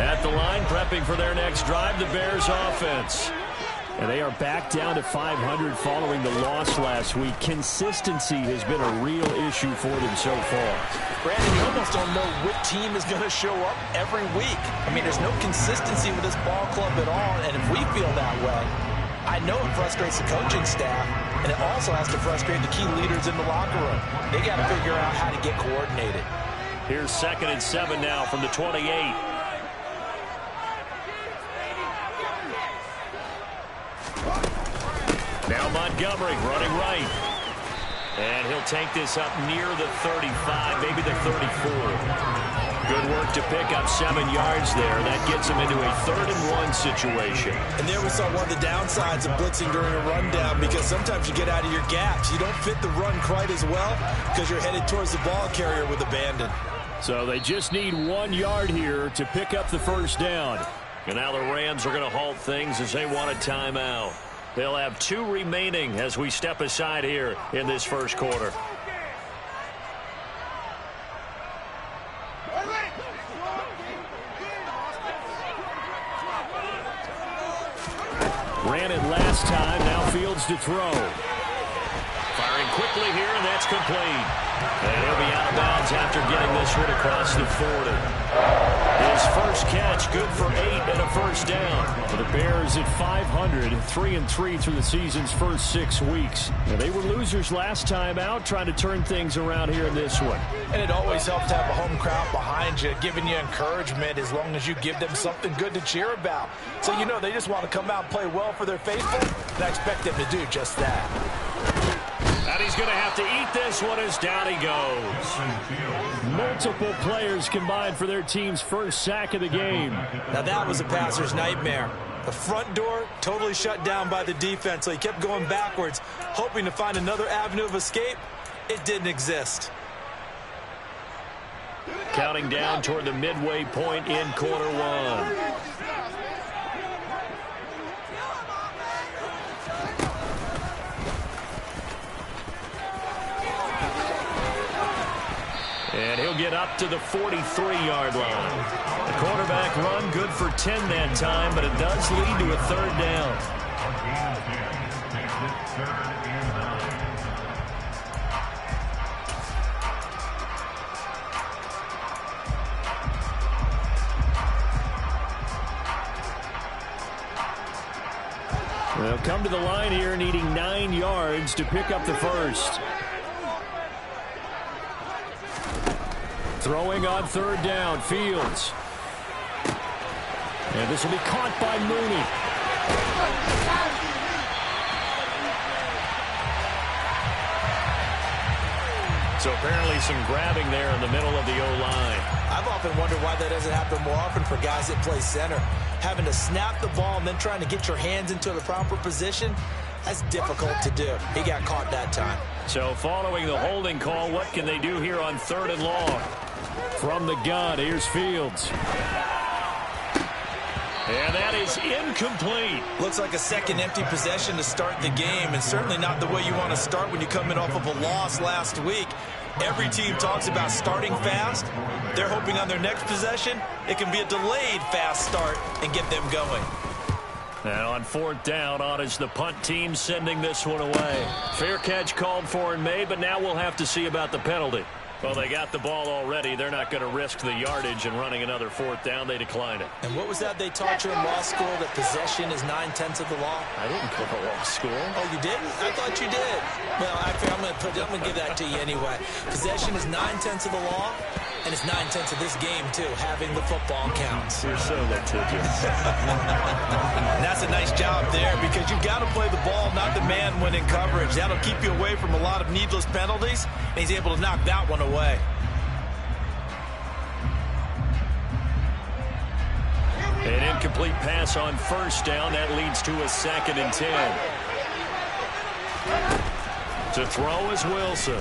At the line, prepping for their next drive, the Bears offense. And they are back down to 500 following the loss last week. Consistency has been a real issue for them so far. Brandon, you almost don't know what team is going to show up every week. I mean, there's no consistency with this ball club at all, and if we feel that way, I know it frustrates the coaching staff, and it also has to frustrate the key leaders in the locker room. They got to figure out how to get coordinated. Here's 2nd and 7 now from the 28. Now Montgomery running right. And he'll take this up near the 35, maybe the 34. Good work to pick up 7 yards there. That gets him into a 3rd and 1 situation. And there we saw one of the downsides of blitzing during a rundown, because sometimes you get out of your gaps. You don't fit the run quite as well because you're headed towards the ball carrier with abandon. So they just need 1 yard here to pick up the first down. And now the Rams are going to halt things as they want a timeout. They'll have 2 remaining as we step aside here in this first quarter. Ran it last time. Now Fields to throw. Firing quickly here, and that's complete. And he'll be out of bounds after getting this one across the 40. His first catch, good for 8 and a first down. For the Bears at 500, 3-3 through the season's first 6 weeks. Now, they were losers last time out, trying to turn things around here in this one. And it always helps to have a home crowd behind you, giving you encouragement as long as you give them something good to cheer about. So you know they just want to come out and play well for their faithful, and I expect them to do just that. And he's going to have to eat this one as down he goes. Multiple players combined for their team's first sack of the game. Now that was a passer's nightmare. The front door totally shut down by the defense, so he kept going backwards, hoping to find another avenue of escape. It didn't exist. Counting down toward the midway point in quarter 1. And he'll get up to the 43-yard line. The quarterback run good for 10 that time, but it does lead to a 3rd down. They'll come to the line here needing 9 yards to pick up the first. Throwing on 3rd down, Fields. And this will be caught by Mooney. So apparently some grabbing there in the middle of the O-line. I've often wondered why that doesn't happen more often for guys that play center. Having to snap the ball and then trying to get your hands into the proper position, that's difficult to do. He got caught that time. So following the holding call, what can they do here on 3rd and long? From the gun, here's Fields. And that is incomplete. Looks like a second empty possession to start the game, and certainly not the way you want to start when you come in off of a loss last week. Every team talks about starting fast. They're hoping on their next possession, it can be a delayed fast start and get them going. And on 4th down, on is the punt team sending this one away. Fair catch called for and made, but now we'll have to see about the penalty. Well, they got the ball already. They're not going to risk the yardage and running another 4th down. They decline it. And what was that they taught you in law school, that possession is 9/10 of the law? I didn't go to law school. Oh, you didn't? I thought you did. Well, actually, I'm going to give that to you anyway. Possession is 9/10 of the law, and it's 9/10 of this game, too, having the football counts. You're so litigious. And that's a nice job there, because you've got to play the ball, not the man when in coverage. That'll keep you away from a lot of needless penalties, and he's able to knock that one away. An incomplete pass on 1st down. That leads to a 2nd and 10. To throw is Wilson.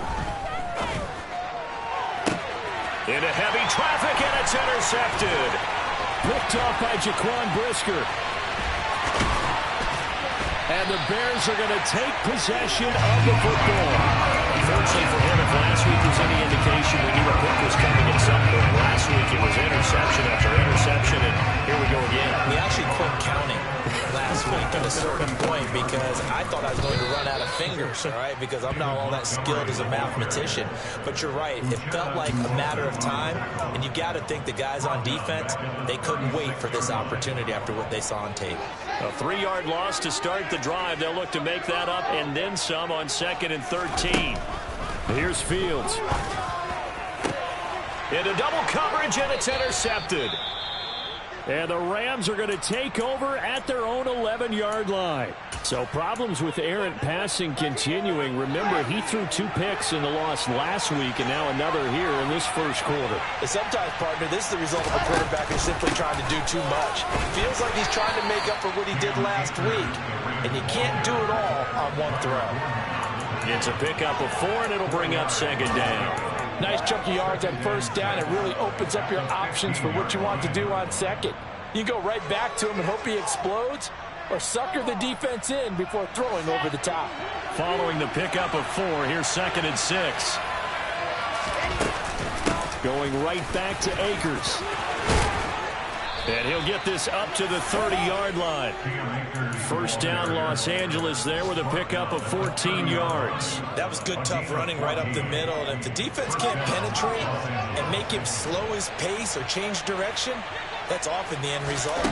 Into heavy traffic, and it's intercepted. Picked off by Jaquan Brisker. And the Bears are going to take possession of the football. Unfortunately for him, if last week was any indication, we knew a pick was coming at some point. Last week it was interception after interception, and certain point because I thought I was going to run out of fingers, all right, because I'm not all that skilled as a mathematician. But you're right. It felt like a matter of time, and you got to think the guys on defense, they couldn't wait for this opportunity after what they saw on tape. A 3-yard loss to start the drive. They'll look to make that up and then some on 2nd and 13. Here's Fields. Into double coverage, and it's intercepted. And the Rams are going to take over at their own 11-yard line. So problems with errant passing continuing. Remember, he threw 2 picks in the loss last week and now another here in this first quarter. And sometimes, partner, this is the result of a quarterback who's simply trying to do too much. Feels like he's trying to make up for what he did last week. And you can't do it all on one throw. It's a pickup of 4, and it'll bring up 2nd down. Nice chunk of yards on 1st down. It really opens up your options for what you want to do on 2nd. You can go right back to him and hope he explodes, or sucker the defense in before throwing over the top. Following the pickup of 4, here's 2nd and 6. Going right back to Akers. And he'll get this up to the 30-yard line. 1st down, Los Angeles there with a pickup of 14 yards. That was good, tough running right up the middle. And if the defense can't penetrate and make him slow his pace or change direction, that's often the end result.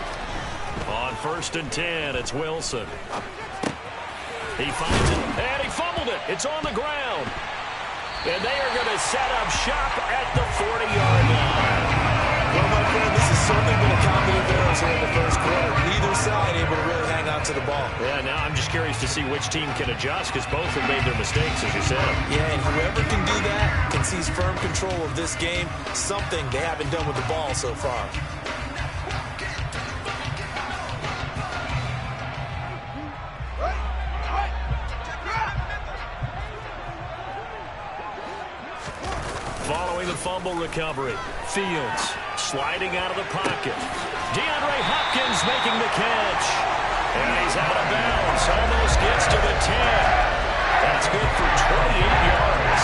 On 1st and 10, it's Wilson. He finds it, and he fumbled it. It's on the ground. And they are going to set up shop at the 40-yard line. Well, my friend, this has certainly been a comedy of errors here in the first quarter. Neither side able to really hang on to the ball. Yeah, now I'm just curious to see which team can adjust because both have made their mistakes, as you said. Yeah, and whoever can do that can seize firm control of this game, something they haven't done with the ball so far. Following the fumble recovery, Fields sliding out of the pocket. DeAndre Hopkins making the catch. And he's out of bounds. Almost gets to the 10. That's good for 28 yards.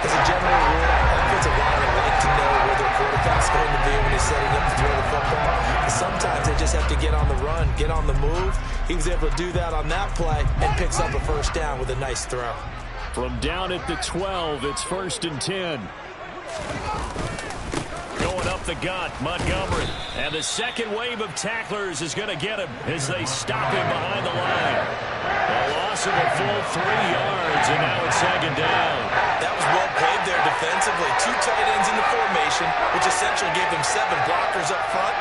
As a general rule, offensive linemen like to know where their quarterback's going to be when he's setting up to throw the football. And sometimes they just have to get on the run, get on the move. He was able to do that on that play and picks up a 1st down with a nice throw. From down at the 12, it's 1st and 10. Going up the gut, Montgomery. And the 2nd wave of tacklers is going to get him as they stop him behind the line. A loss of a full 3 yards, and now it's 2nd down. That was well played there defensively. 2 tight ends in the formation, which essentially gave them 7 blockers up front.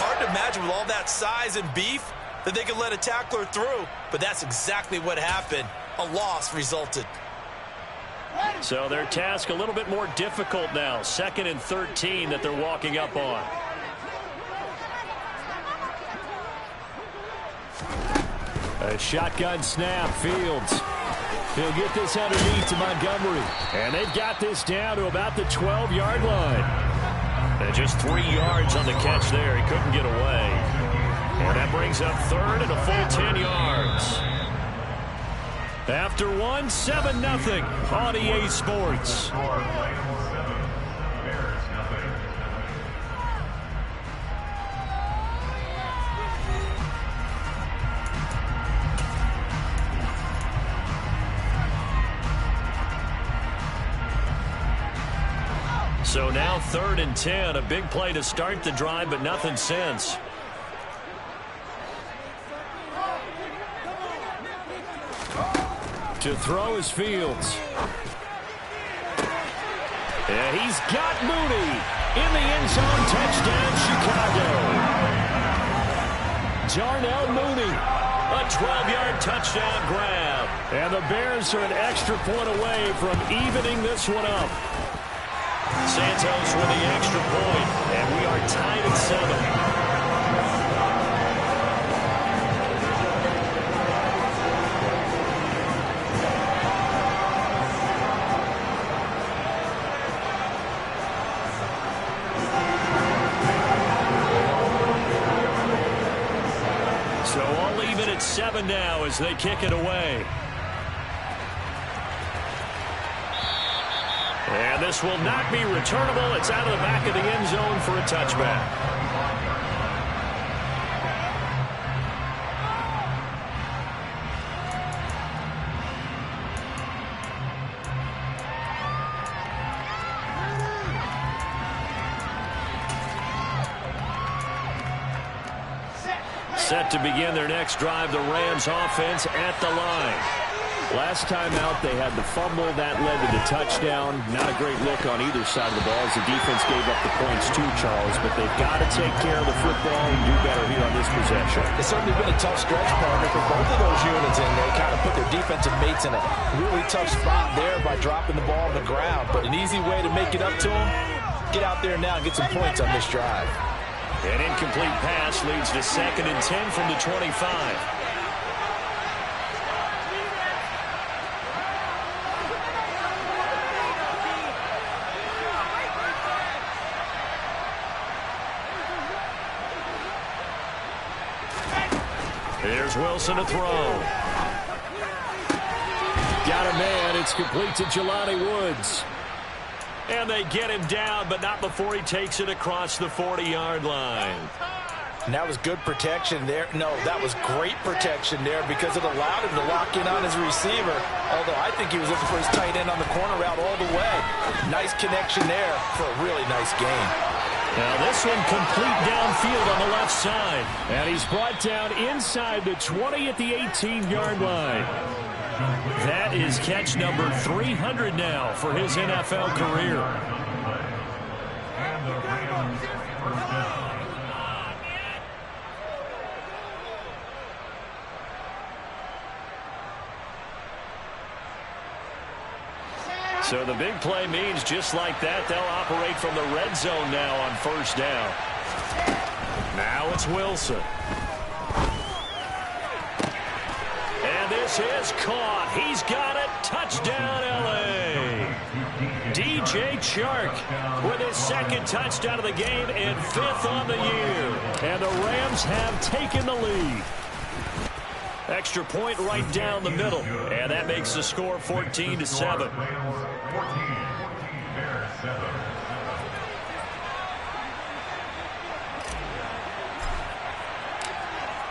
Hard to imagine with all that size and beef that they could let a tackler through, but that's exactly what happened. A loss resulted. So their task a little bit more difficult now. 2nd and 13 that they're walking up on. A shotgun snap, Fields. He'll get this underneath to Montgomery. And they've got this down to about the 12-yard line. And just 3 yards on the catch there. He couldn't get away. And that brings up 3rd and a full 10 yards. After 1, 7-0 on EA Sports. So now 3rd and 10, a big play to start the drive, but nothing since. To throw is Fields. And he's got Mooney in the end zone. Touchdown, Chicago. Darnell Mooney, a 12-yard touchdown grab. And the Bears are an extra point away from evening this one up. Santos with the extra point, and we are tied at 7. So all even at 7 now as they kick it away. And this will not be returnable. It's out of the back of the end zone for a touchback. Set to begin their next drive, the Rams offense at the line. Last time out, they had the fumble. That led to the touchdown. Not a great look on either side of the ball as the defense gave up the points too, Charles. But they've got to take care of the football and do better here on this possession. It's certainly been a tough stretch, partner, for both of those units in there. Kind of put their defensive mates in a really tough spot there by dropping the ball on the ground. But an easy way to make it up to them, get out there now and get some points on this drive. An incomplete pass leads to 2nd and 10 from the 25. Here's Wilson to throw. Got a man. It's complete to Jelani Woods. And they get him down, but not before he takes it across the 40-yard line. And that was good protection there. No, that was great protection there because it allowed him to lock in on his receiver. Although I think he was looking for his tight end on the corner route all the way. Nice connection there for a really nice game. Now this one complete downfield on the left side. And he's brought down inside the 20 at the 18-yard line. That is catch number 300 now for his NFL career. So the big play means just like that, they'll operate from the red zone now on 1st down. Now it's Wilson. And this is caught. He's got it. Touchdown, L.A. DJ Chark with his 2nd touchdown of the game and 5th on the year. And the Rams have taken the lead. Extra point right down the middle. And that makes the score 14-7.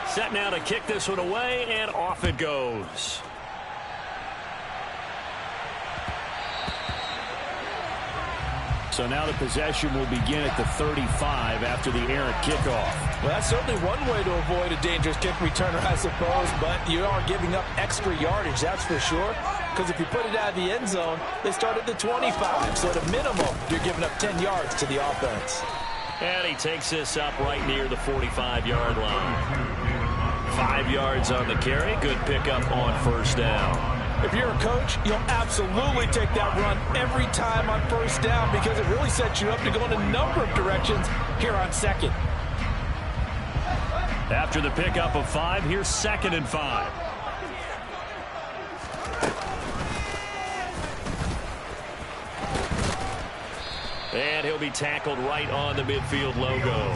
Set now to kick this one away, and off it goes. So now the possession will begin at the 35 after the errant kickoff. Well, that's certainly one way to avoid a dangerous kick returner, I suppose, but you are giving up extra yardage, that's for sure. Because if you put it out of the end zone, they start at the 25. So at a minimum, you're giving up 10 yards to the offense. And he takes this up right near the 45-yard line. 5 yards on the carry. Good pickup on 1st down. If you're a coach, you'll absolutely take that run every time on 1st down because it really sets you up to go in a number of directions here on 2nd. After the pickup of 5, here's 2nd and 5. And he'll be tackled right on the midfield logo.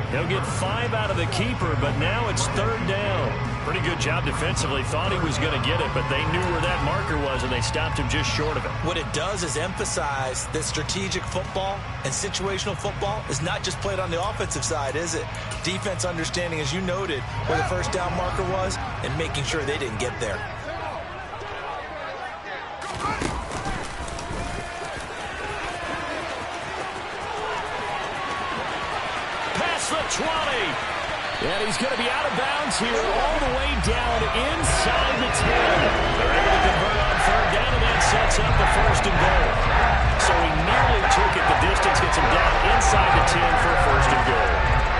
He'll get 5 out of the keeper, but now it's 3rd down. Pretty good job defensively. Thought he was going to get it, but they knew where that marker was, and they stopped him just short of it. What it does is emphasize that strategic football and situational football is not just played on the offensive side, is it? Defense understanding, as you noted, where the 1st down marker was and making sure they didn't get there. The 20. And he's going to be out of bounds here all the way down inside the 10. They're able to convert on 3rd down, and that sets up the 1st and goal. So he nearly took it. The distance gets him down inside the 10 for a 1st and goal.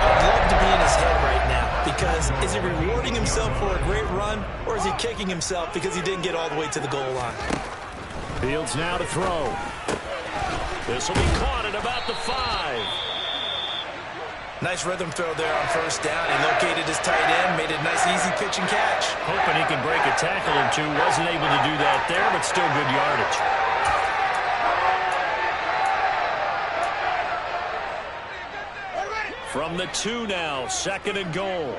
I'd love to be in his head right now because is he rewarding himself for a great run or is he kicking himself because he didn't get all the way to the goal line? Fields now to throw. This will be caught at about the 5. Nice rhythm throw there on 1st down. He located his tight end, made a nice easy pitch and catch. Hoping he can break a tackle or two. Wasn't able to do that there, but still good yardage. From the 2 now, 2nd and goal.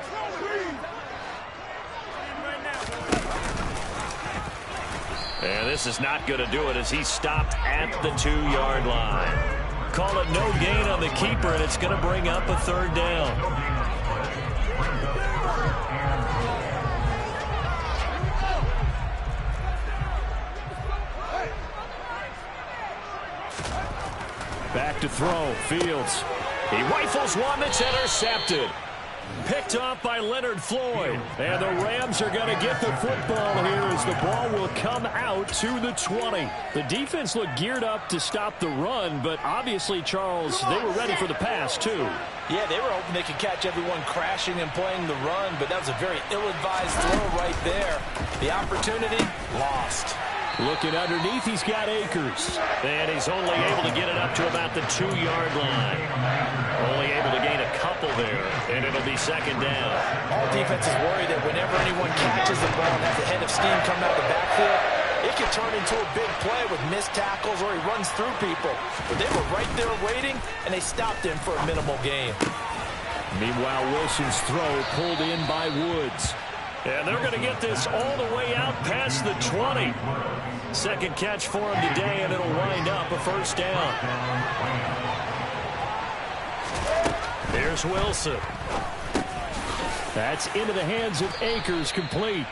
And this is not going to do it as he stopped at the 2-yard line. Call it no gain on the keeper, and it's going to bring up a 3rd down. Back to throw. Fields. He rifles one that's intercepted. Picked off by Leonard Floyd. And the Rams are going to get the football here as the ball will come out to the 20. The defense looked geared up to stop the run, but obviously, Charles, they were ready for the pass, too. Yeah, they were hoping they could catch everyone crashing and playing the run, but that was a very ill-advised throw right there. The opportunity, lost. Looking underneath, he's got Akers. And he's only able to get it up to about the 2-yard line. Only able to gain a couple there, and it'll be second down. All defenses worry that whenever anyone catches the ball and has a head of steam coming out of the backfield, it can turn into a big play with missed tackles or he runs through people. But they were right there waiting, and they stopped him for a minimal gain. Meanwhile, Wilson's throw pulled in by Woods. And they're going to get this all the way out past the 20. Second catch for him today, and it'll wind up a first down. Here's Wilson. That's into the hands of Akers, complete.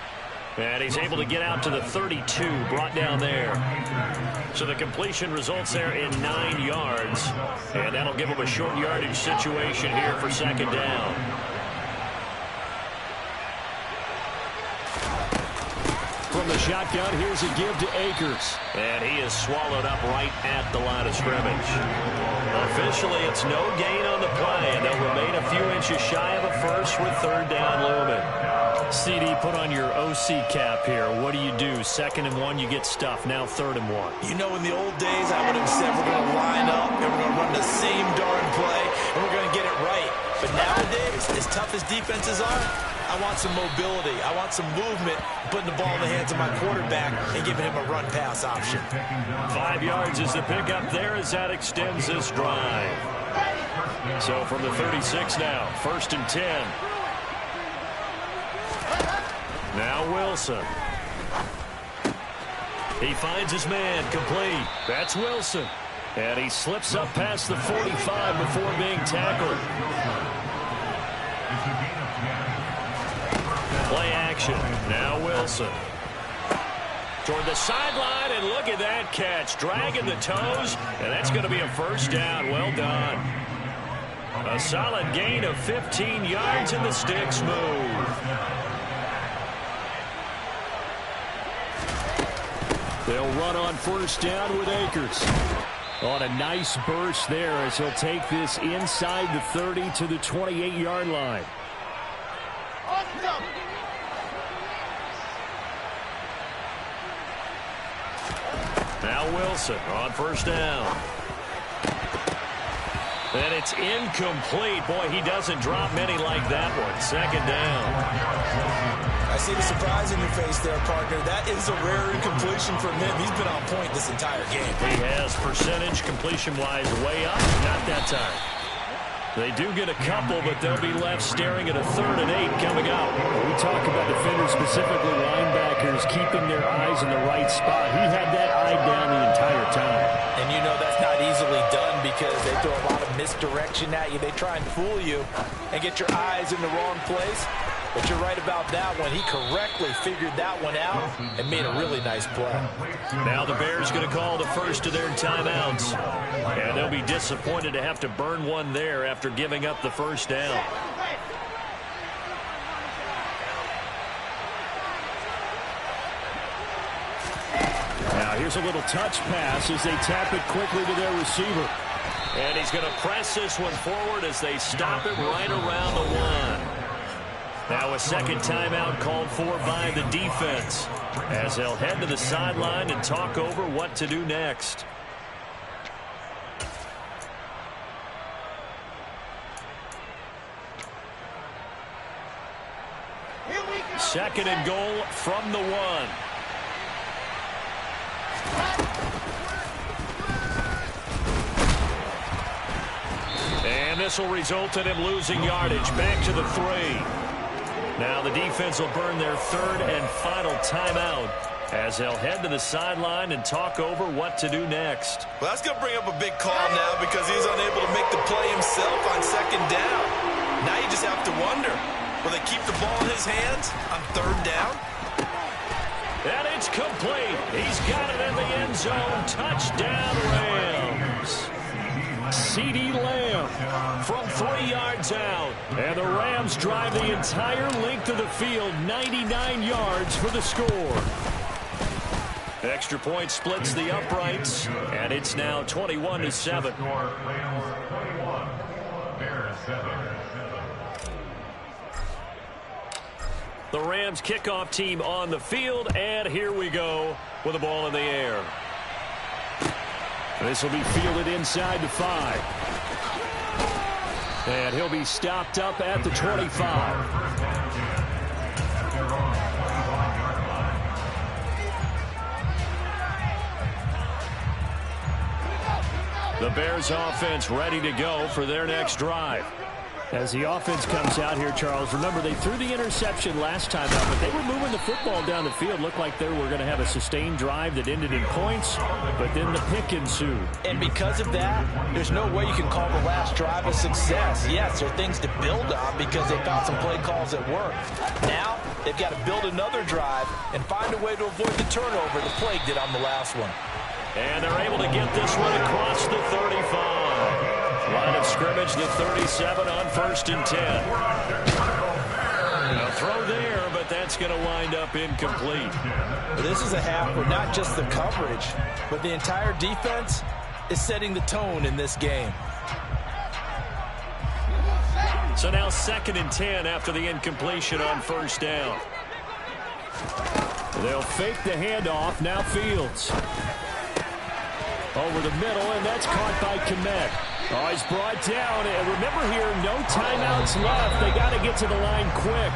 And he's able to get out to the 32, brought down there. So the completion results there in 9 yards. And that'll give him a short yardage situation here for second down. From the shotgun, here's a give to Akers. And he is swallowed up right at the line of scrimmage. Officially, it's no gain on the play, and they'll remain a few inches shy of a first with third down looming. CD, put on your OC cap here. What do you do? 2nd and 1, you get stuffed. Now 3rd and 1. You know, in the old days, I would have said we're going to line up and we're going to run the same darn play and we're going to get it right. But nowadays, as tough as defenses are, I want some mobility. I want some movement, putting the ball in the hands of my quarterback and giving him a run-pass option. 5 yards is the pickup there as that extends this drive. So from the 36 now, 1st and 10. Now Wilson. He finds his man, complete. That's Wilson. And he slips up past the 45 before being tackled. Play action. Now Wilson. Toward the sideline, and look at that catch. Dragging the toes, and that's going to be a first down. Well done. A solid gain of 15 yards, and the sticks move. They'll run on first down with Akers. On a nice burst there as he'll take this inside the 30 to the 28-yard line. Now Wilson on first down. And it's incomplete. Boy, he doesn't drop many like that one. Second down. I see the surprise in your face there, partner. That is a rare incompletion from him. He's been on point this entire game. He has percentage completion-wise way up. Not that time. They do get a couple, but they'll be left staring at a 3rd and 8 coming up. We talk about defenders, specifically linebackers, keeping their eyes in the right spot. He had that eye down the entire time. And you know that's not easily done because they throw a lot of misdirection at you. They try and fool you and get your eyes in the wrong place. But you're right about that one. He correctly figured that one out and made a really nice play. Now the Bears going to call the first of their timeouts. And they'll be disappointed to have to burn one there after giving up the first down. Now here's a little touch pass as they tap it quickly to their receiver. And he's going to press this one forward as they stop it right around the 1. Now a second timeout called for by the defense as they'll head to the sideline and talk over what to do next. Second and goal from the 1. And this will result in him losing yardage back to the 3. Now the defense will burn their 3rd and final timeout as they'll head to the sideline and talk over what to do next. Well, that's going to bring up a big call now because he's unable to make the play himself on second down. Now you just have to wonder, will they keep the ball in his hands on 3rd down? And it's complete. He's got it in the end zone. Touchdown, Rams. CeeDee Lamb from 3 yards out. And the Rams drive the entire length of the field, 99 yards for the score. Extra point splits the uprights, and it's now 21-7. The Rams kickoff team on the field, and here we go with the ball in the air. This will be fielded inside the 5. And he'll be stopped up at the 25. The Bears offense ready to go for their next drive. As the offense comes out here, Charles, remember they threw the interception last time out, but they were moving the football down the field. Looked like they were going to have a sustained drive that ended in points, but then the pick ensued. And because of that, there's no way you can call the last drive a success. Yes, there are things to build on because they found some play calls that work. Now, they've got to build another drive and find a way to avoid the turnover the Plague did on the last one. And they're able to get this one across the 35. Line of scrimmage, the 37 on 1st and 10. A throw there, but that's going to wind up incomplete. This is a half where not just the coverage, but the entire defense is setting the tone in this game. So now 2nd and 10 after the incompletion on 1st down. They'll fake the handoff. Now Fields. Over the middle, and that's caught by Kmet. Oh, he's brought down. And remember here, no timeouts left. They got to get to the line quick.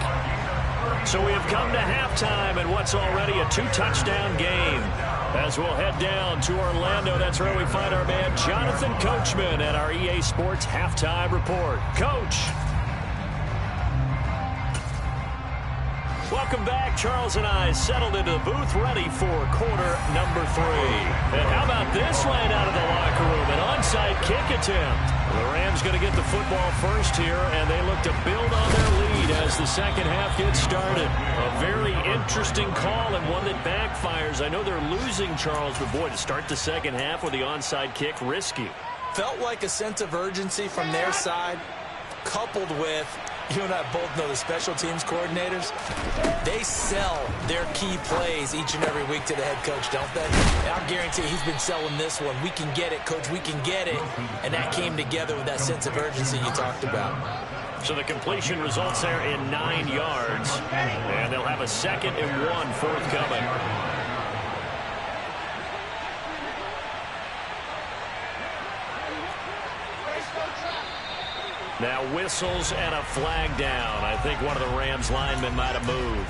So we have come to halftime in what's already a 2-touchdown game. As we'll head down to Orlando, that's where we find our man Jonathan Coachman at our EA Sports Halftime Report. Coach. Welcome back. Charles and I settled into the booth ready for quarter number 3. And how about this line out of the locker room? An onside kick attempt. The Rams going to get the football first here, and they look to build on their lead as the second half gets started. A very interesting call and one that backfires. I know they're losing, Charles, but boy, to start the second half with the onside kick, risky. Felt like a sense of urgency from their side, coupled with, you and I both know the special teams coordinators, they sell their key plays each and every week to the head coach, don't they? And I'll guarantee he's been selling this one. We can get it, coach, we can get it. And that came together with that sense of urgency you talked about. So the completion results there in 9 yards. And they'll have a 2nd and 1 forthcoming. Now whistles and a flag down. I think one of the Rams linemen might have moved.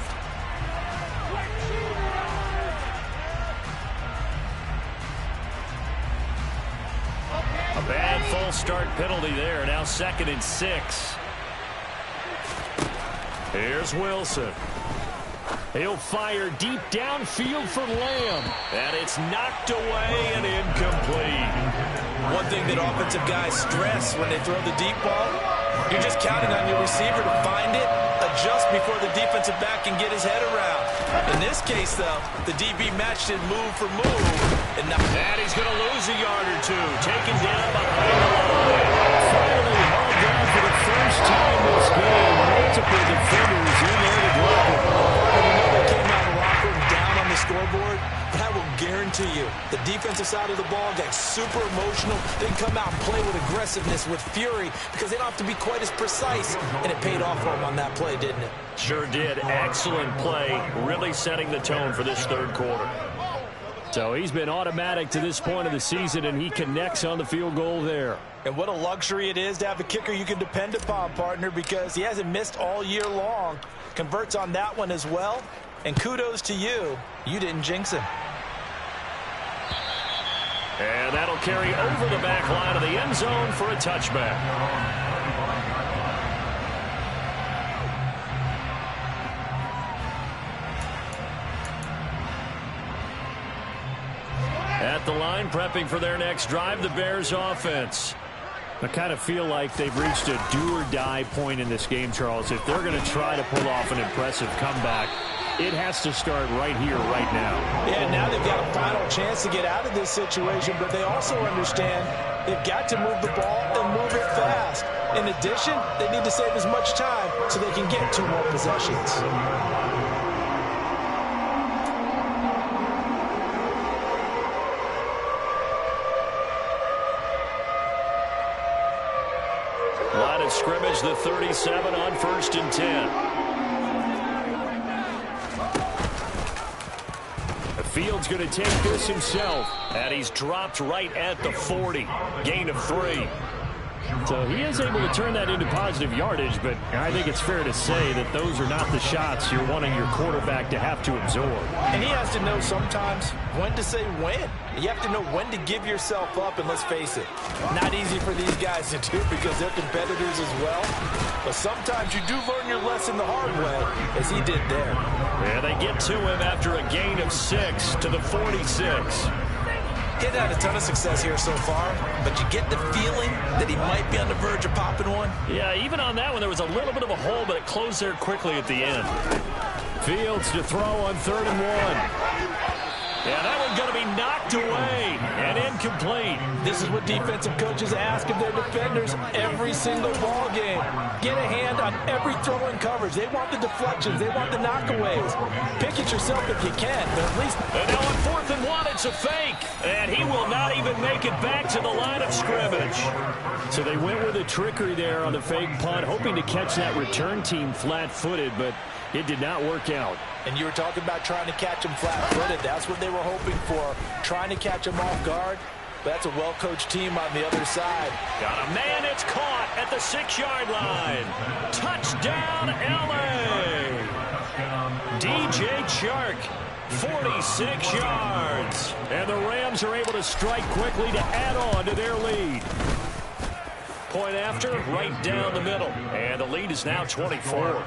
A bad false start penalty there. Now 2nd and 6. Here's Wilson. He'll fire deep downfield for Lamb. And it's knocked away and incomplete. One thing that offensive guys stress when they throw the deep ball, you're just counting on your receiver to find it, adjust before the defensive back can get his head around. In this case, though, the DB matched it move for move. And he's going to lose a yard or two. Taken down behind the line. Finally hauled down for the first time this game. Multiple defenders in there to block it. They came out of the locker room down on the scoreboard, but I will guarantee you, the defensive side of the ball got super emotional. They come out and play with aggressiveness, with fury, because they don't have to be quite as precise. And it paid off for them on that play, didn't it? Sure did. Excellent play, really setting the tone for this third quarter. So he's been automatic to this point of the season, and he connects on the field goal there. And what a luxury it is to have a kicker you can depend upon, partner, because he hasn't missed all year long. Converts on that one as well. And kudos to you. You didn't jinx him. And that'll carry over the back line of the end zone for a touchback. At the line, prepping for their next drive, the Bears offense. I kind of feel like they've reached a do-or-die point in this game, Charles. If they're going to try to pull off an impressive comeback, it has to start right here, right now. Yeah, now they've got a final chance to get out of this situation, but they also understand They've got to move the ball and move it fast. In addition, they need to save as much time so they can get 2 more possessions. Line of scrimmage, the 37 on 1st and 10. Fields going to take this himself, and he's dropped right at the 40. Gain of 3. So he is able to turn that into positive yardage, but I think it's fair to say that those are not the shots you're wanting your quarterback to have to absorb. And he has to know sometimes when to say when. You have to know when to give yourself up, and let's face it, not easy for these guys to do because they're competitors as well. But sometimes you do learn your lesson the hard way, as he did there. And they get to him after a gain of 6 to the 46. He hasn't had a ton of success here so far, but you get the feeling that he might be on the verge of popping one. Yeah, even on that one, there was a little bit of a hole, but it closed there quickly at the end. Fields to throw on 3rd and 1. Yeah, that one's going to be knocked away and incomplete. This is what defensive coaches ask of their defenders every single ball game. Get a hand on every throw in coverage. They want the deflections. They want the knockaways. Pick it yourself if you can, but at least... And now on 4th and 1, it's a fake. And he will not even make it back to the line of scrimmage. So they went with a trickery there on the fake punt, hoping to catch that return team flat-footed, but it did not work out. And you were talking about trying to catch him flat-footed. That's what they were hoping for, trying to catch him off guard. But that's a well-coached team on the other side. Got a man, it's caught at the 6-yard line. Touchdown, L.A. DJ Chark, 46 yards. And the Rams are able to strike quickly to add on to their lead. Point after, right down the middle. And the lead is now 24.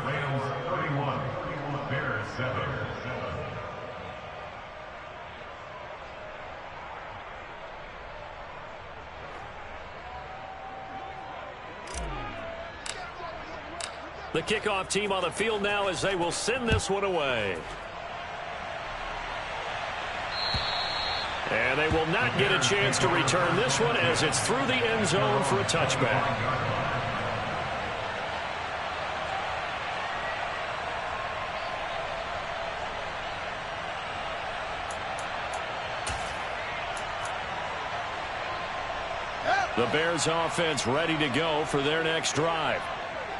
The kickoff team on the field now as they will send this one away. And they will not get a chance to return this one as it's through the end zone for a touchback. The Bears offense ready to go for their next drive.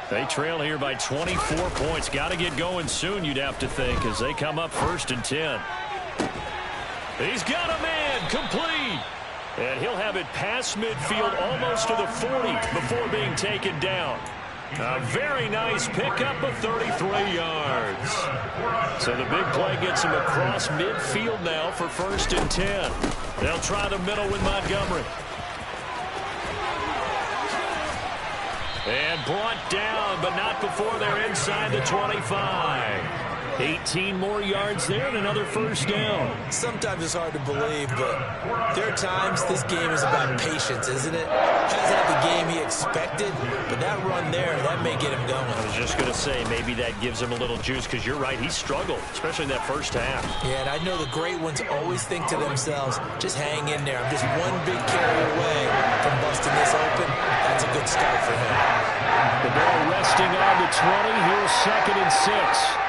They trail here by 24 points. Got to get going soon, you'd have to think, as they come up 1st and 10. He's got a man, complete. And he'll have it past midfield almost to the 40 before being taken down. A very nice pickup of 33 yards. So the big play gets him across midfield now for 1st and 10. They'll try the middle with Montgomery. And brought down, but not before they're inside the 25. 18 more yards there and another 1st down. Sometimes it's hard to believe, but there are times this game is about patience, isn't it? Hasn't had the game he expected, but that run there, that may get him going. I was just going to say, maybe that gives him a little juice, because you're right, he struggled, especially in that 1st half. Yeah, and I know the great ones always think to themselves, just hang in there. I'm just one big carry away from busting this open. That's a good start for him. The ball resting on the 20. Here's 2nd and 6.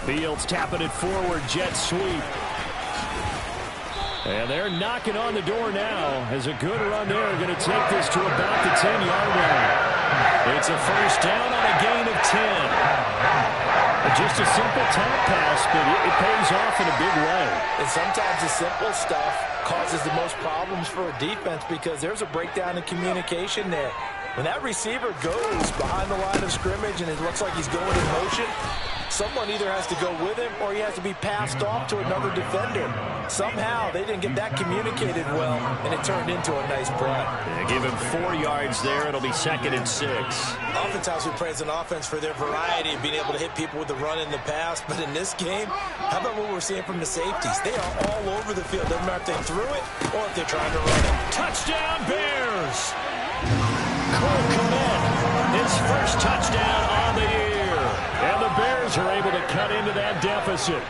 Fields tapping it forward, jet sweep. And they're knocking on the door now as a good run there. Going to take this to about the 10-yard line. It's a 1st down on a gain of 10. Just a simple tap pass, but it pays off in a big way. And sometimes the simple stuff causes the most problems for a defense because there's a breakdown in communication there. When that receiver goes behind the line of scrimmage and it looks like he's going in motion, someone either has to go with him or he has to be passed off to another defender. Somehow they didn't get that communicated well, and it turned into a nice play. Yeah, give him 4 yards there. It'll be 2nd and 6. Oftentimes we praise an offense for their variety of being able to hit people with the run in the pass, but in this game, how about what we're seeing from the safeties? They are all over the field. Doesn't matter if they threw it or if they're trying to run it. Touchdown, Bears! Cole Kmet, his 1st touchdown on the year. And the Bears are able to cut into that deficit.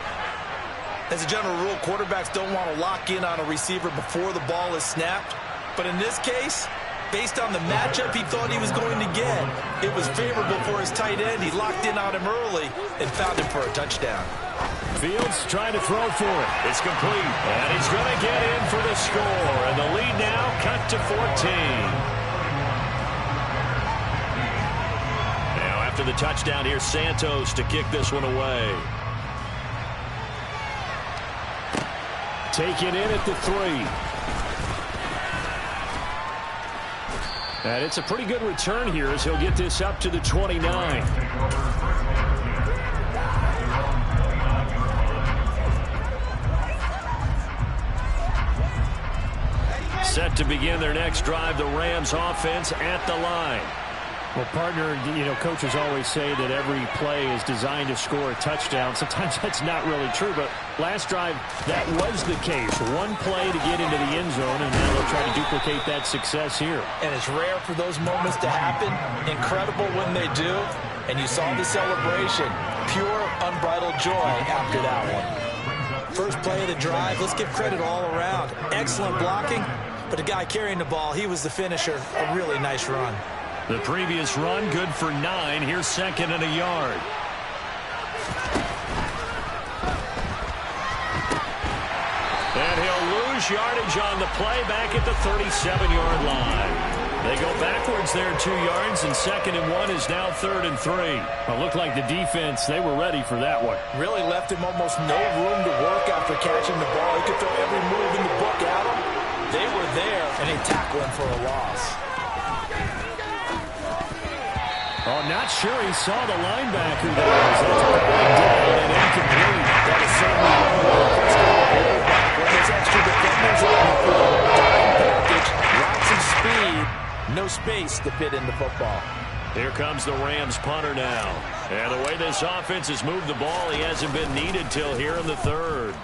As a general rule, quarterbacks don't want to lock in on a receiver before the ball is snapped. But in this case, based on the matchup he thought he was going to get, it was favorable for his tight end. He locked in on him early and found him for a touchdown. Fields trying to throw for it. It's complete. And he's going to get in for the score. And the lead now cut to 14. Now after the touchdown, here's Santos to kick this one away. Taken in at the 3. And it's a pretty good return here as he'll get this up to the 29. Set to begin their next drive, the Rams offense at the line. Well, partner, coaches always say that every play is designed to score a touchdown. Sometimes that's not really true, but last drive, that was the case. One play to get into the end zone, and now they'll try to duplicate that success here. And it's rare for those moments to happen. Incredible when they do. And you saw the celebration. Pure, unbridled joy after that one. First play of the drive, let's give credit all around. Excellent blocking, but the guy carrying the ball, he was the finisher. A really nice run. The previous run, good for 9. Here's second and a yard. And he'll lose yardage on the play back at the 37-yard line. They go backwards there 2 yards, and second and 1 is now third and 3. Well, looked like the defense, they were ready for that one. Really left him almost no room to work after catching the ball. He could throw every move in the book at him. They were there, and they tackled him for a loss. Oh, not sure he saw the linebacker there. That's batted down and incomplete. That is certainly one way to press the quarterback. When there's extra defenders on the field, dime package, lots of speed, no space to fit in the football. Here comes the Rams punter now. And the way this offense has moved the ball, he hasn't been needed till here in the third.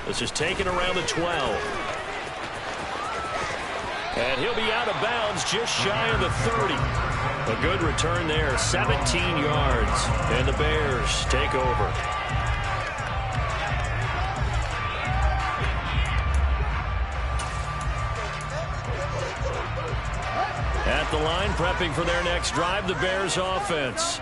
This is taken around the 12. And he'll be out of bounds just shy of the 30. A good return there, 17 yards. And the Bears take over. At the line, prepping for their next drive, the Bears offense.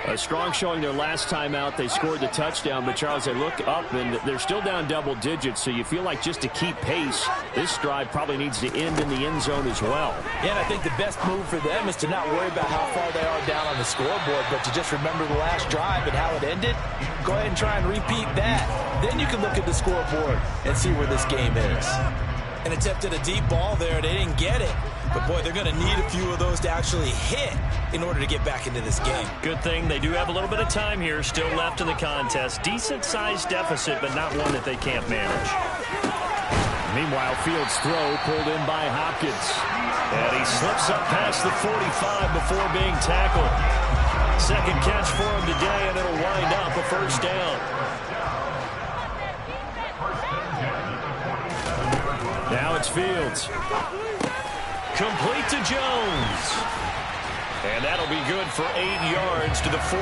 A strong showing their last time out. They scored the touchdown, but Charles, they look up and they're still down double digits, so you feel like just to keep pace, this drive probably needs to end in the end zone as well. Yeah, and I think the best move for them is to not worry about how far they are down on the scoreboard, but to just remember the last drive and how it ended. Go ahead and try and repeat that. Then you can look at the scoreboard and see where this game is. And attempted a deep ball there. They didn't get it. But, boy, they're going to need a few of those to actually hit in order to get back into this game. Good thing they do have a little bit of time here still left in the contest. Decent-sized deficit, but not one that they can't manage. Meanwhile, Fields' throw pulled in by Hopkins. And he slips up past the 45 before being tackled. Second catch for him today, and it'll wind up a first down. Now it's Fields. Complete to Jones. And that'll be good for 8 yards to the 45.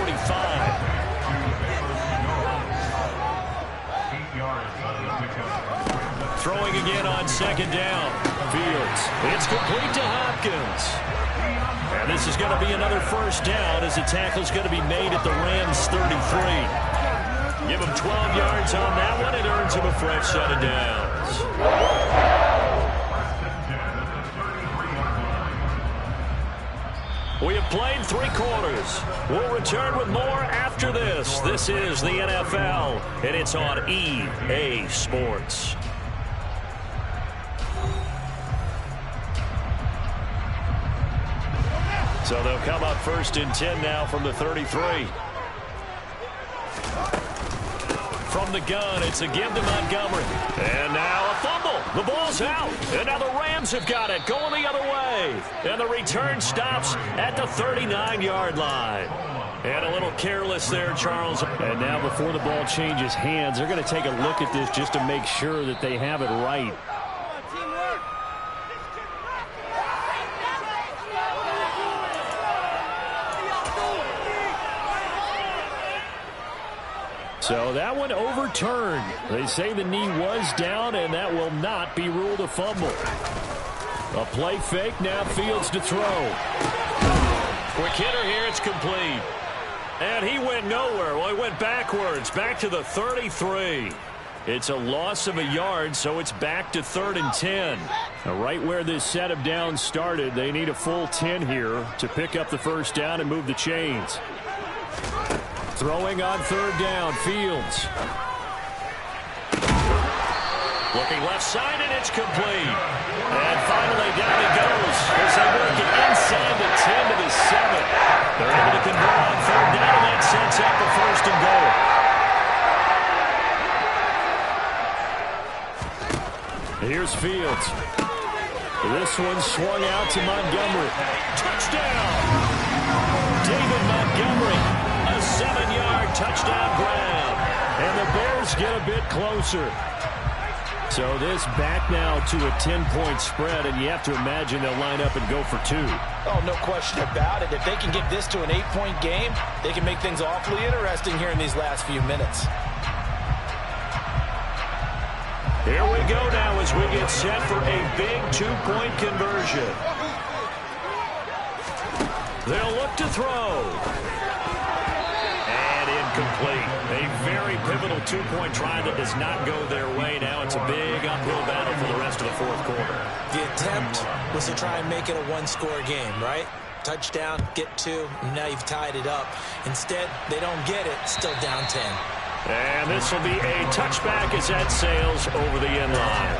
Throwing again on second down. Fields. It's complete to Hopkins. And this is going to be another first down as the tackle's going to be made at the Rams 33. Give him 12 yards on that one. It earns him a fresh set of downs. We have played 3 quarters. We'll return with more after this. This is the NFL, and it's on EA Sports. So they'll come up first and 10 now from the 33. From the gun, it's a give to Montgomery. And now a fumble. The ball's out. And now the Rams have got it, going the other way. And the return stops at the 39-yard line. And a little careless there, Charles. And now before the ball changes hands, they're going to take a look at this just to make sure that they have it right. So that one overturned. They say the knee was down, and that will not be ruled a fumble. A play fake, now Fields to throw. Quick hitter here, it's complete. And he went nowhere. Well, he went backwards, back to the 33. It's a loss of a yard, so it's back to 3rd and 10. Now, right where this set of downs started, they need a full 10 here to pick up the first down and move the chains. Throwing on 3rd down, Fields. Looking left side, and it's complete. And finally, down he goes as they work it inside the 10 to the 7. They're able to convert on 3rd down, and that sets up a 1st and goal. Here's Fields. This one swung out to Montgomery. Touchdown! David Montgomery, a 7-yard touchdown grab. And the Bears get a bit closer. So this back now to a 10-point spread, and you have to imagine they'll line up and go for 2. Oh, no question about it. If they can get this to an 8-point game, they can make things awfully interesting here in these last few minutes. Here we go now as we get set for a big 2-point conversion. They'll look to throw. And incomplete. A very pivotal 2-point try that does not go their way. Now it's a big uphill battle for the rest of the 4th quarter. The attempt was to try and make it a 1-score game, right? Touchdown, get 2, and now you've tied it up. Instead, they don't get it, still down 10. And this will be a touchback as that sails over the end line.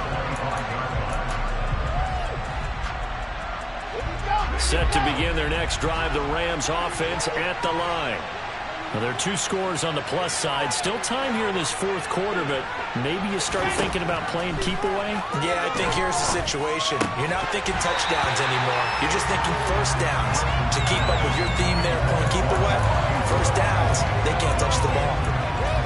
Set to begin their next drive, the Rams offense at the line. Well, there are 2 scores on the plus side. Still time here in this 4th quarter, but maybe you start thinking about playing keep away? Yeah, I think here's the situation. You're not thinking touchdowns anymore. You're just thinking first downs. To keep up with your theme there, playing keep away, first downs, they can't touch the ball.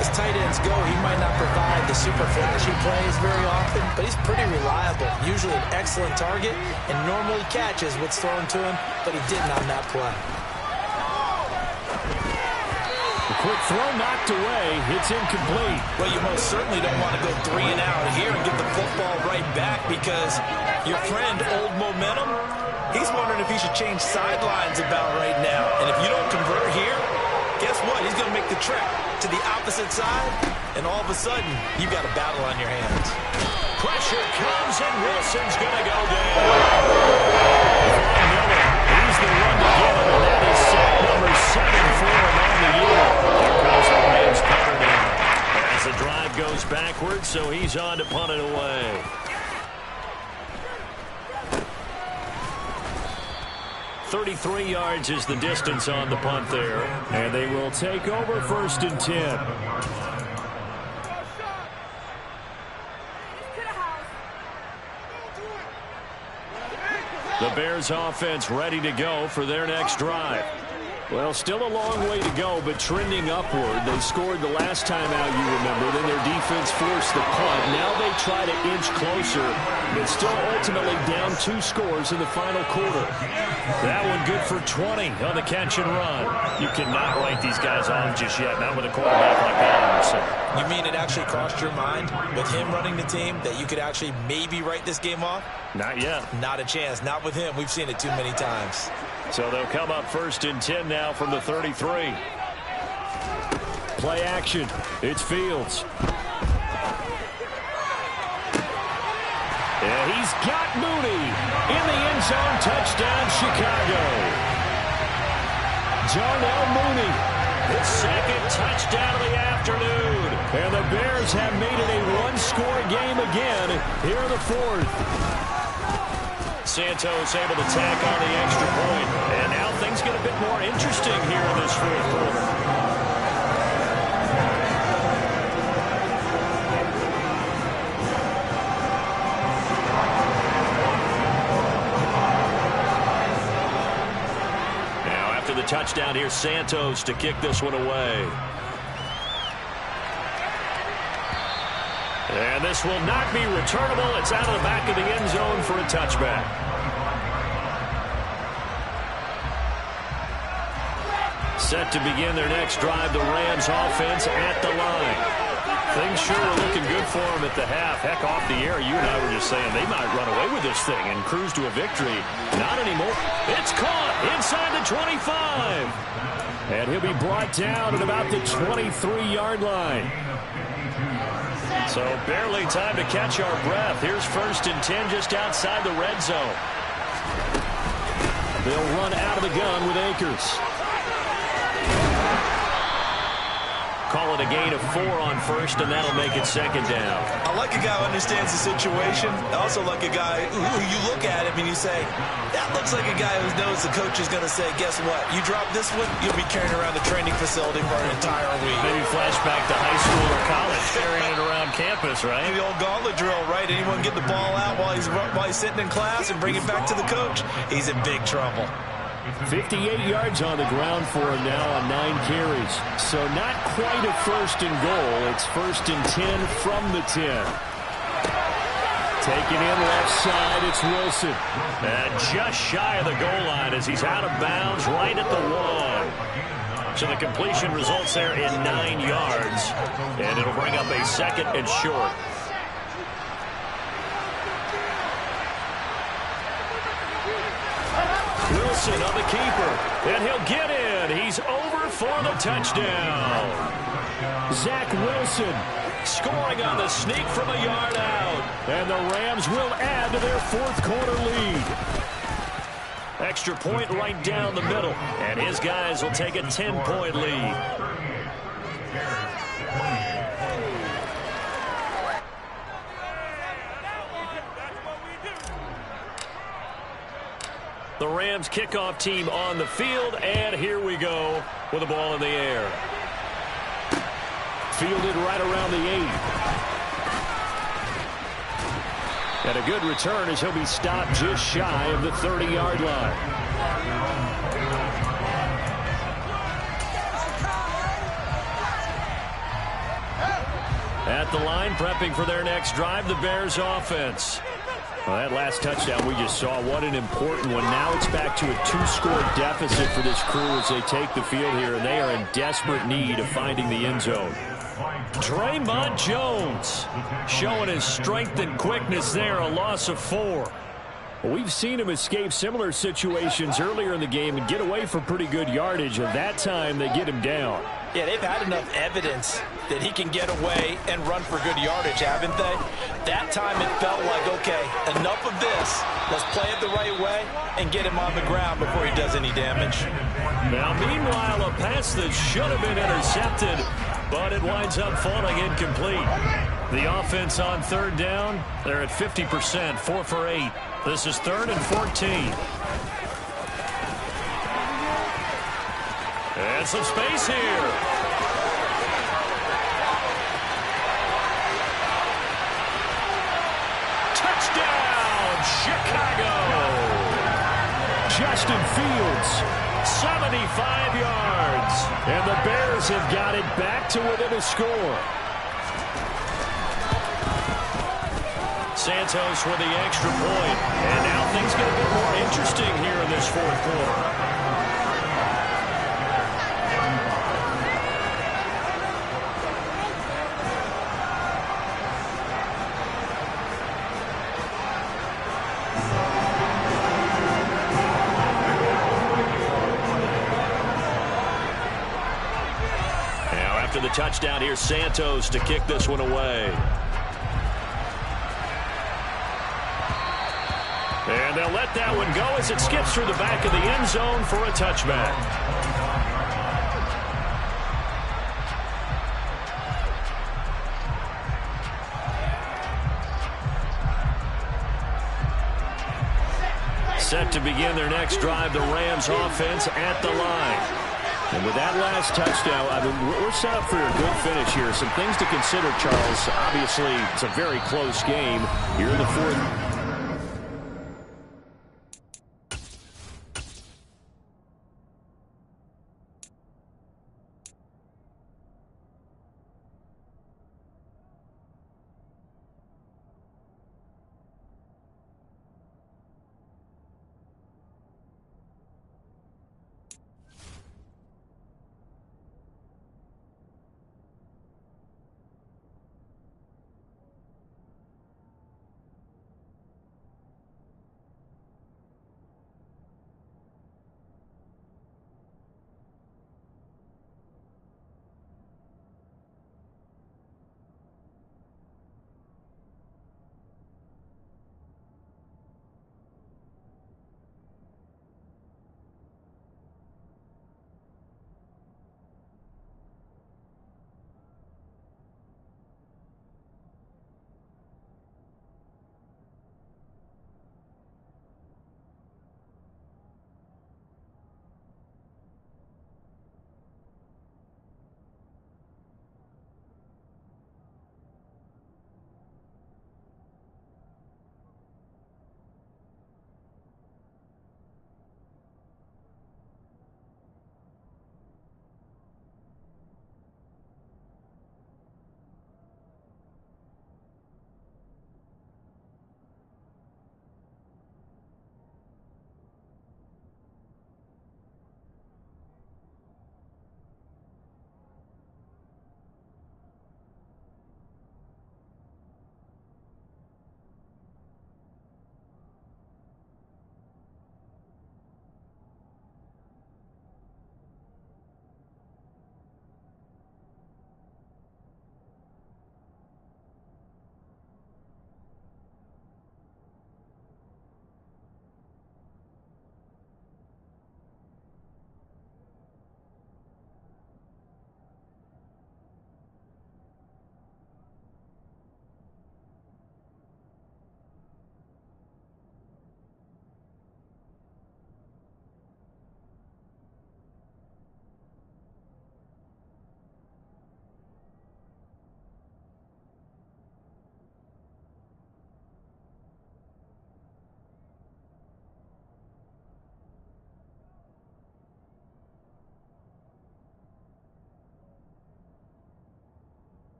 As tight ends go, he might not provide the super flashy plays very often, but he's pretty reliable. Usually an excellent target and normally catches what's thrown to him, but he didn't on that play. The quick throw knocked away. It's incomplete. Well, you most certainly don't want to go 3 and out here and get the football right back because your friend, Old Momentum, he's wondering if he should change sidelines about right now. And if you don't convert here, guess what? He's going to make the trek to the opposite side, and all of a sudden, you've got a battle on your hands. Pressure comes, and Wilson's going to go down. He's the one to get him, and that is sack number 7 for him on the year. Here comes the Rams punter now. As the drive goes backwards, so he's on to punt it away. .33 yards is the distance on the punt there. And they will take over 1st and 10. The Bears offense ready to go for their next drive. Well, still a long way to go, but trending upward. They scored the last time out, you remember. Then their defense forced the punt. Now they try to inch closer, but still ultimately down 2 scores in the final quarter. That one good for 20 on the catch and run. You cannot write these guys off just yet, not with a quarterback like that. You mean it actually crossed your mind with him running the team that you could actually maybe write this game off? Not yet. Not a chance. Not with him. We've seen it too many times. So they'll come up 1st and 10 now from the 33. Play action. It's Fields. Yeah, he's got Mooney in the end zone. Touchdown, Chicago. Darnell Mooney. His 2nd touchdown of the afternoon. And the Bears have made it a 1-score game again here in the 4th. Santos able to tack on the extra point. And now things get a bit more interesting here in this 4th quarter. Now after the touchdown, here's Santos to kick this one away. And this will not be returnable. It's out of the back of the end zone for a touchback. Set to begin their next drive, the Rams offense at the line. Things sure were looking good for them at the half. Heck, off the air, you and I were just saying they might run away with this thing and cruise to a victory. Not anymore. It's caught inside the 25. And he'll be brought down at about the 23-yard line. So barely time to catch our breath. Here's 1st and 10 just outside the red zone. They'll run out of the gun with Akers. Call it a gain of 4 on 1st, and that'll make it 2nd down. I like a guy who understands the situation. I also like a guy who you look at him and you say, that looks like a guy who knows the coach is going to say, guess what? You drop this one, you'll be carrying around the training facility for an entire week. Maybe flashback to high school or college, carrying it around campus, right? The old gauntlet drill, right? Anyone get the ball out while he's sitting in class and bring it back to the coach? He's in big trouble. 58 yards on the ground for him now on 9 carries. So not quite a 1st and goal. It's 1st and 10 from the 10. Taking in left side, it's Wilson. And just shy of the goal line as he's out of bounds right at the 1. So the completion results there in 9 yards. And it'll bring up a 2nd and short. Wilson on the keeper, and he'll get in. He's over for the touchdown. Zach Wilson scoring on the sneak from a yard out. And the Rams will add to their 4th quarter lead. Extra point right down the middle, and his guys will take a 10-point lead. The Rams kickoff team on the field, and here we go with the ball in the air. Fielded right around the 8. And a good return as he'll be stopped just shy of the 30-yard line. At the line, prepping for their next drive, the Bears offense. Well, that last touchdown we just saw, what an important one. Now it's back to a 2-score deficit for this crew as they take the field here, and they are in desperate need of finding the end zone. Draymond Jones showing his strength and quickness there, a loss of 4. Well, we've seen him escape similar situations earlier in the game and get away for pretty good yardage, and that time they get him down. Yeah, they've had enough evidence that he can get away and run for good yardage, haven't they? That time it felt like, okay, enough of this. Let's play it the right way and get him on the ground before he does any damage. Now, meanwhile, a pass that should have been intercepted, but it winds up falling incomplete. The offense on 3rd down, they're at 50%, 4 for 8. This is 3rd and 14. And some space here. Touchdown, Chicago. Justin Fields, 75 yards. And the Bears have got it back to within a score. Santos with the extra point. And now things get a bit more interesting here in this 4th quarter. After the touchdown, here's Santos to kick this one away. And they'll let that one go as it skips through the back of the end zone for a touchback. Set to begin their next drive, the Rams offense at the line. And with that last touchdown, I mean, we're set up for a good finish here. Some things to consider, Charles. Obviously, it's a very close game. You're in the 4th.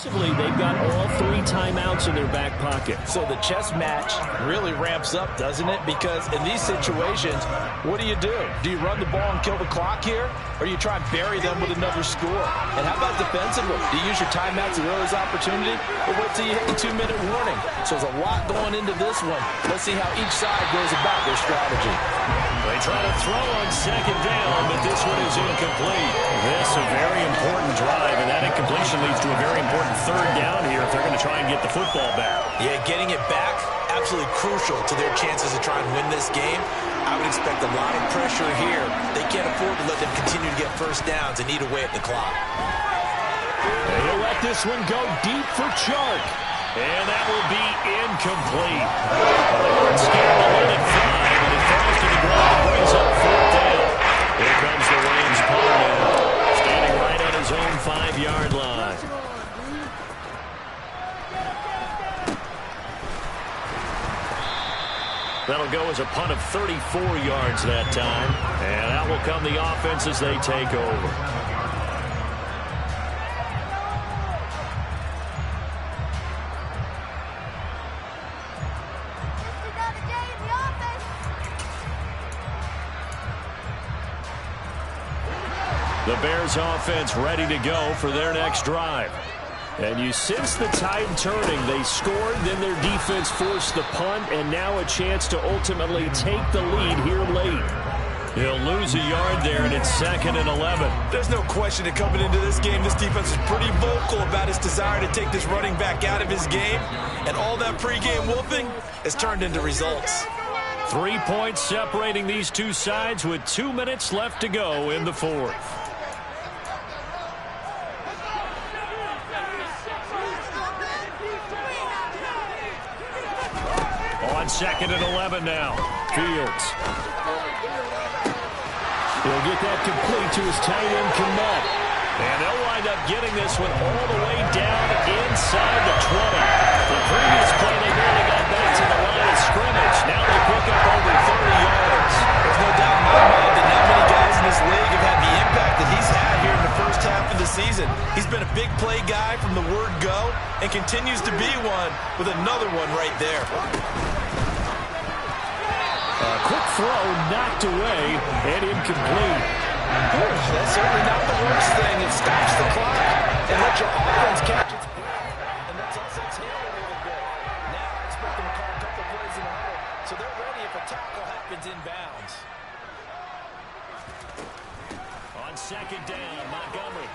offensively, they've got all 3 timeouts in their back pocket. So the chess match really ramps up, doesn't it? Because in these situations, what do? Do you run the ball and kill the clock here? Or do you try and bury them with another score? And how about defensively? Do you use your timeouts at earliest opportunity? Or wait till you hit the 2-minute warning? So there's a lot going into this one. Let's see how each side goes about their strategy. They try to throw on second down, but this one is incomplete. This a very important drive, and that incompletion leads to a very important third down here if they're going to try and get the football back. Yeah, getting it back, absolutely crucial to their chances to try and win this game. I would expect a lot of pressure here. They can't afford to let them continue to get first downs and eat away at the clock. They'll let this one go deep for Chark. And that will be incomplete. They weren't scared to let it fly, but it falls to the ground and brings up 4th down. Here comes the Rams punter now, standing right on his own 5-yard line. That'll go as a punt of 34 yards that time. And out will come the offense as they take over. The Bears offense ready to go for their next drive. And you sense the tide turning. They scored, then their defense forced the punt, and now a chance to ultimately take the lead here late. He'll lose a yard there, and it's 2nd and 11. There's no question that coming into this game, this defense is pretty vocal about its desire to take this running back out of his game. And all that pregame whooping has turned into results. 3 points separating these two sides with 2 minutes left to go in the 4th. On 2nd and 11 now. Fields. He'll get that complete to his tight end, Komet. And they'll wind up getting this one all the way down inside the 20. The previous play, they barely got back to the line of scrimmage. Now they pick up over 30 yards. There's no doubt in my mind that not many guys in this league have had the impact that he's had here in the first half of the season. He's been a big play guy from the word go and continues to be one with another one right there. A quick throw knocked away and incomplete. That's certainly not the worst thing. It stops the clock and lets your offense catch its breath. And that's also tail a little bit. Now I expect them to call a couple plays in a row, so they're ready if a tackle happens inbounds. On 2nd down, Montgomery.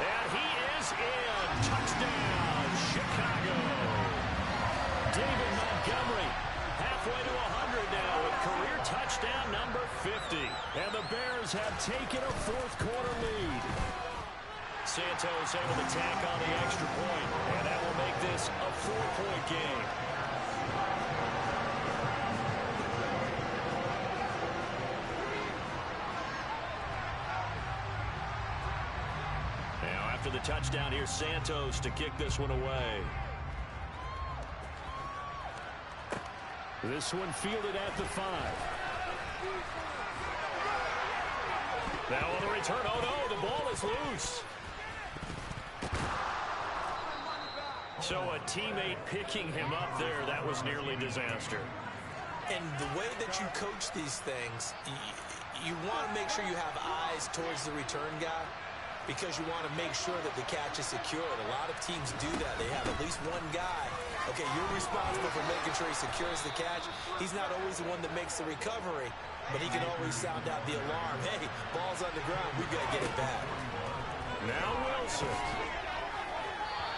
And he is in. Touchdown, Chicago. David Montgomery, halfway to 100 now with career touchdown number 50. And the Bears have taken a 4th quarter lead. Santos able to tack on the extra point, and that will make this a 4-point game. Now after the touchdown, here's Santos to kick this one away. This one fielded at the 5. Now on the return, oh no, the ball is loose. So a teammate picking him up there, that was nearly disaster. And the way that you coach these things, you want to make sure you have eyes towards the return guy because you want to make sure that the catch is secured. A lot of teams do that. They have at least one guy. Okay, you're responsible for making sure he secures the catch. He's not always the one that makes the recovery, but he can always sound out the alarm. Hey, ball's on the ground. We've got to get it back. Now Wilson.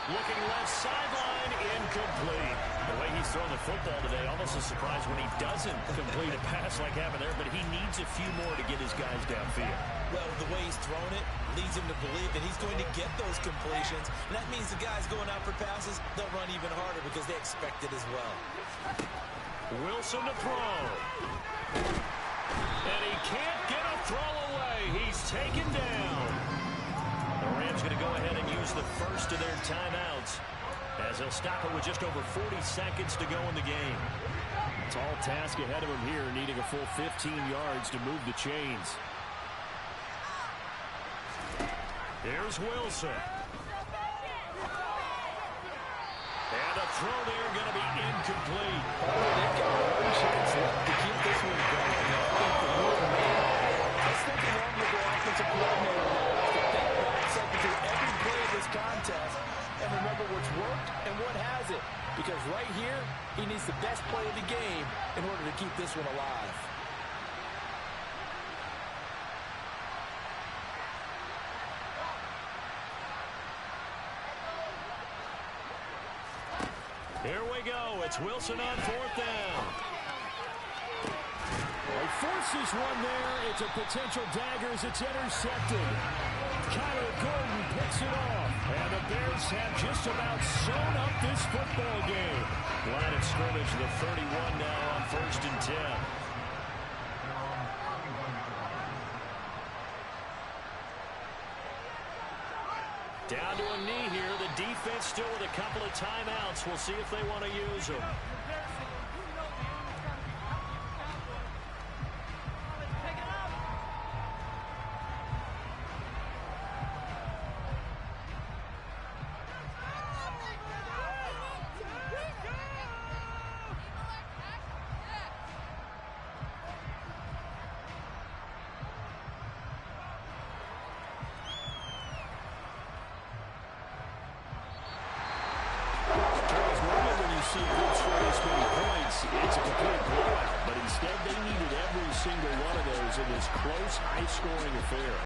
Looking left sideline, incomplete. The way he's throwing the football today, almost a surprise when he doesn't complete a pass like happened there, but he needs a few more to get his guys downfield. Well, the way he's thrown it leads him to believe that he's going to get those completions. And that means the guys going out for passes, they'll run even harder because they expect it as well. Wilson to throw. And he can't get a throw away. He's taken down. The Rams going to go ahead and use the first of their timeouts as they'll stop it with just over 40 seconds to go in the game. Tall task ahead of him here, needing a full 15 yards to move the chains. Here's Wilson. And a throw there going to be incomplete. They've got one chance left to keep this one going. I was thinking along with their offensive coordinator now to think back second to every play of this contest and remember what's worked and what hasn't. Because right here, he needs the best play of the game in order to keep this one alive. Here we go. It's Wilson on fourth down. He forces one there. It's a potential dagger as it's intercepted. Kyler Gordon picks it off. And the Bears have just about sewn up this football game. Line of scrimmage, the 31 now on 1st and 10. Down to a knee here. The defense still with a couple of timeouts. We'll see if they want to use them. It's a complete blowout, but instead they needed every single one of those in this close, high-scoring affair.